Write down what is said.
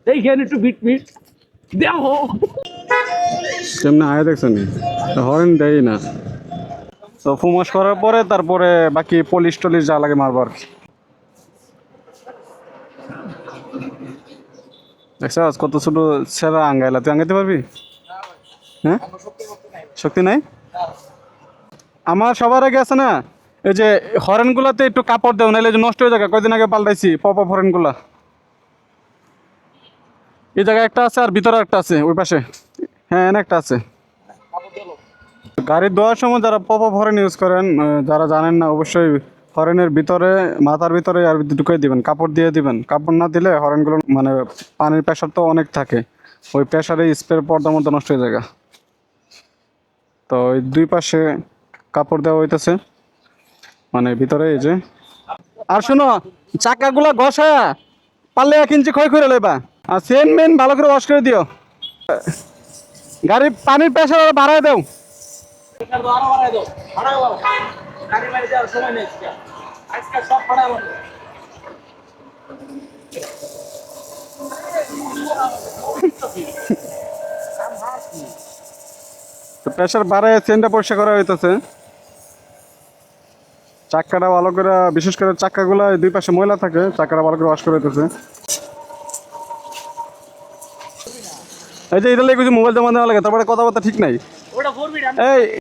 এইখানে একটু bit meet দেখো কেমনে আয় দেখছেন হরেন দেয় না তো ফুমাস করার পরে তারপরে বাকি পলিশ টলিশ যা লাগে মারবো আর কি দেখছ কত ছোট ছেঁড়া আঙ্গাইলা তুই আঙ্গাইতে পারবি হ্যাঁ শক্তি নাই আমার সবার আগে আছে না এই যে হরেনগুলাতে একটু কাপড় দেও নাহলে যে নষ্ট হয়ে যাবে কয়দিন আগে পাল্টাইছি পপ আপ হরেনগুলা এই জায়গায় একটা আছে আর ভিতরে একটা আছে ওই পাশে হ্যাঁ এনে একটা আছে গাড়ি ধোয়ার সময় যারা পপ আপ হরেন ইউজ করেন যারা জানেন না অবশ্যই হরেনের ভিতরে মাথার ভিতরে আর ঢুকিয়ে দিবেন কাপড় দিয়ে দিবেন কাপড় না দিলে হরেনগুলো মানে পানির প্রেশার তো অনেক থাকে ওই প্রেশারে স্প্রে পর্দার মধ্যে নষ্ট হয়ে যায় তো ওই দুই পাশে কাপড় দেওয়া হইতেছে মানে ভিতরে এই যে আর শোনো চাকাগুলা ঘষা পারলে 1 ইঞ্চি ক্ষয় করে লইবা আর চেন মেন ভালো করে ওয়াশ করে দিও গাড়ি পানির প্রেশার বাড়ায় দাও তো প্রেশার বাড়ায় চেনটা পরিষ্কার করা হইতেছে চাক্কাটা ভালো করে বিশেষ করে চাক্কাগুলো দুই পাশে ময়লা থাকে চাক্কাটা ভালো করে ওয়াশ করে হইতেছে এই যে এটা লেগে মোবাইল জমা দেওয়া লাগে তারপরে কথাবার্তা ঠিক নাই এই